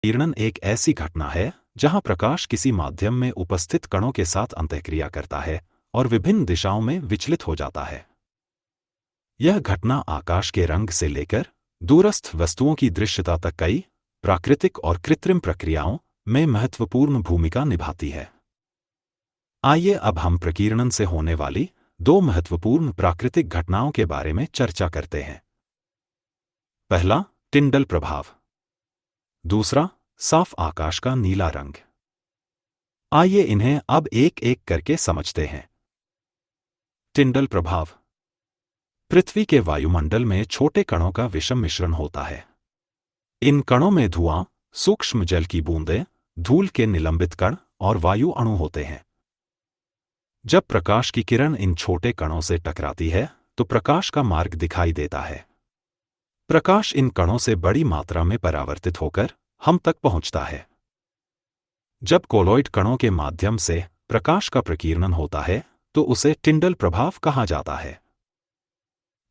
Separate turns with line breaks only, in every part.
विकिरण एक ऐसी घटना है जहां प्रकाश किसी माध्यम में उपस्थित कणों के साथ अंतःक्रिया करता है और विभिन्न दिशाओं में विचलित हो जाता है। यह घटना आकाश के रंग से लेकर दूरस्थ वस्तुओं की दृश्यता तक कई प्राकृतिक और कृत्रिम प्रक्रियाओं में महत्वपूर्ण भूमिका निभाती है। आइए अब हम प्रकीर्णन से होने वाली दो महत्वपूर्ण प्राकृतिक घटनाओं के बारे में चर्चा करते हैं। पहला, टिंडल प्रभाव। दूसरा, साफ आकाश का नीला रंग। आइए इन्हें अब एक एक करके समझते हैं। टिंडल प्रभाव। पृथ्वी के वायुमंडल में छोटे कणों का विषम मिश्रण होता है। इन कणों में धुआं, सूक्ष्म जल की बूंदें, धूल के निलंबित कण और वायु अणु होते हैं। जब प्रकाश की किरण इन छोटे कणों से टकराती है तो प्रकाश का मार्ग दिखाई देता है। प्रकाश इन कणों से बड़ी मात्रा में परावर्तित होकर हम तक पहुंचता है। जब कोलॉइड कणों के माध्यम से प्रकाश का प्रकीर्णन होता है तो उसे टिंडल प्रभाव कहा जाता है।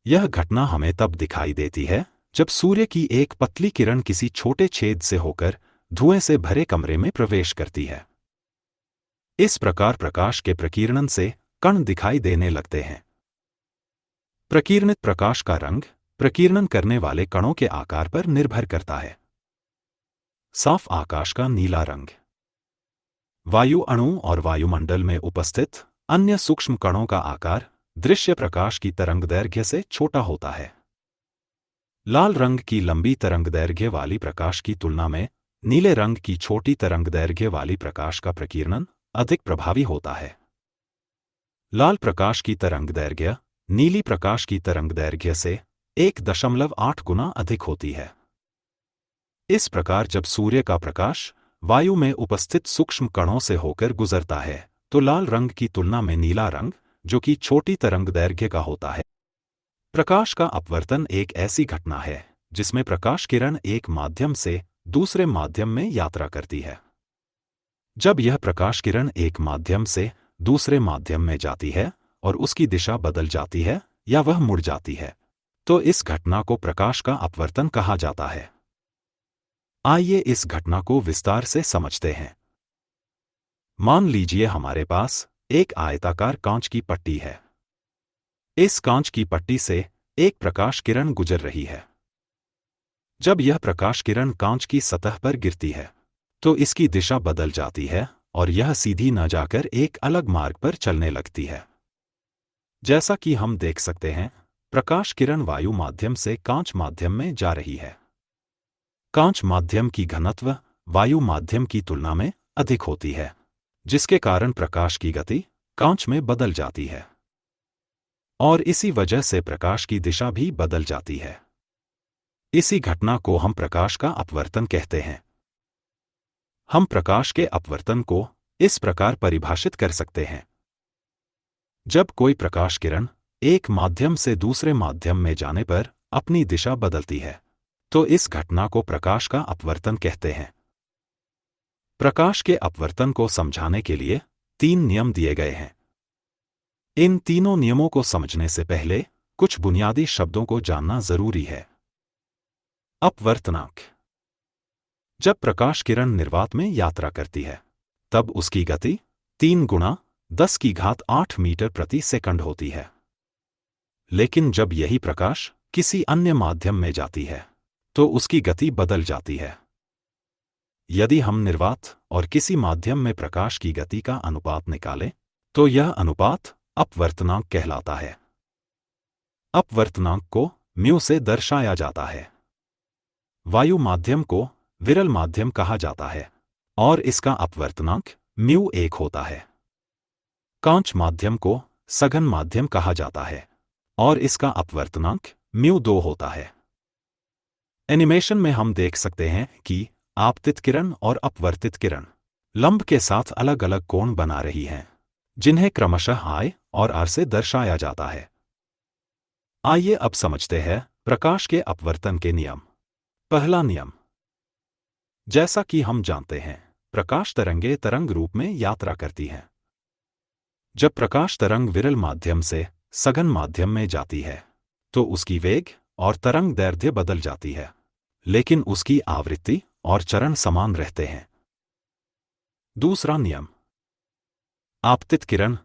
यह घटना हमें तब दिखाई देती है जब सूर्य की एक पतली किरण किसी छोटे छेद से होकर धुएं से भरे कमरे में प्रवेश करती है। इस प्रकार प्रकाश के प्रकीर्णन से कण दिखाई देने लगते हैं। प्रकीर्णित प्रकाश का रंग प्रकीर्णन करने वाले कणों के आकार पर निर्भर करता है। साफ आकाश का नीला रंग। वायु अणु और वायुमंडल में उपस्थित अन्य सूक्ष्म कणों का आकार दृश्य प्रकाश की तरंगदैर्घ्य से छोटा होता है। लाल रंग की लंबी तरंगदैर्घ्य वाली प्रकाश की तुलना में नीले रंग की छोटी तरंगदैर्घ्य वाली प्रकाश का प्रकीर्णन अधिक प्रभावी होता है। लाल प्रकाश की तरंगदैर्घ्य नीली प्रकाश की तरंगदैर्घ्य से 1.8 गुना अधिक होती है। इस प्रकार जब सूर्य का प्रकाश वायु में उपस्थित सूक्ष्म कणों से होकर गुजरता है तो लाल रंग की तुलना में नीला रंग, जो कि छोटी तरंगदैर्घ्य का होता है। प्रकाश का अपवर्तन एक ऐसी घटना है जिसमें प्रकाश किरण एक माध्यम से दूसरे माध्यम में यात्रा करती है। जब यह प्रकाश किरण एक माध्यम से दूसरे माध्यम में जाती है और उसकी दिशा बदल जाती है या वह मुड़ जाती है तो इस घटना को प्रकाश का अपवर्तन कहा जाता है। आइए इस घटना को विस्तार से समझते हैं। मान लीजिए हमारे पास एक आयताकार कांच की पट्टी है। इस कांच की पट्टी से एक प्रकाश किरण गुजर रही है। जब यह प्रकाश किरण कांच की सतह पर गिरती है तो इसकी दिशा बदल जाती है और यह सीधी न जाकर एक अलग मार्ग पर चलने लगती है। जैसा कि हम देख सकते हैं, प्रकाश किरण वायु माध्यम से कांच माध्यम में जा रही है। कांच माध्यम की घनत्व वायु माध्यम की तुलना में अधिक होती है, जिसके कारण प्रकाश की गति कांच में बदल जाती है और इसी वजह से प्रकाश की दिशा भी बदल जाती है। इसी घटना को हम प्रकाश का अपवर्तन कहते हैं। हम प्रकाश के अपवर्तन को इस प्रकार परिभाषित कर सकते हैं। जब कोई प्रकाश किरण एक माध्यम से दूसरे माध्यम में जाने पर अपनी दिशा बदलती है तो इस घटना को प्रकाश का अपवर्तन कहते हैं। प्रकाश के अपवर्तन को समझाने के लिए 3 नियम दिए गए हैं। इन तीनों नियमों को समझने से पहले कुछ बुनियादी शब्दों को जानना जरूरी है। अपवर्तनांक। जब प्रकाश किरण निर्वात में यात्रा करती है तब उसकी गति 3 गुणा 10⁸ मीटर प्रति सेकंड होती है। लेकिन जब यही प्रकाश किसी अन्य माध्यम में जाती है तो उसकी गति बदल जाती है। यदि हम निर्वात और किसी माध्यम में प्रकाश की गति का अनुपात निकालें तो यह अनुपात अपवर्तनांक कहलाता है। अपवर्तनांक को म्यू से दर्शाया जाता है। वायु माध्यम को विरल माध्यम कहा जाता है और इसका अपवर्तनांक μ1 होता है। कांच माध्यम को सघन माध्यम कहा जाता है और इसका अपवर्तनांक μ2 होता है। एनिमेशन में हम देख सकते हैं कि आपतित किरण और अपवर्तित किरण लंब के साथ अलग अलग कोण बना रही हैं, जिन्हें क्रमशः I और R से दर्शाया जाता है। आइए अब समझते हैं प्रकाश के अपवर्तन के नियम। पहला नियम। जैसा कि हम जानते हैं, प्रकाश तरंगें तरंग रूप में यात्रा करती हैं। जब प्रकाश तरंग विरल माध्यम से सघन माध्यम में जाती है तो उसकी वेग और तरंग दैर्ध्य बदल जाती है, लेकिन उसकी आवृत्ति और चरण समान रहते हैं। दूसरा नियम। आपतित किरण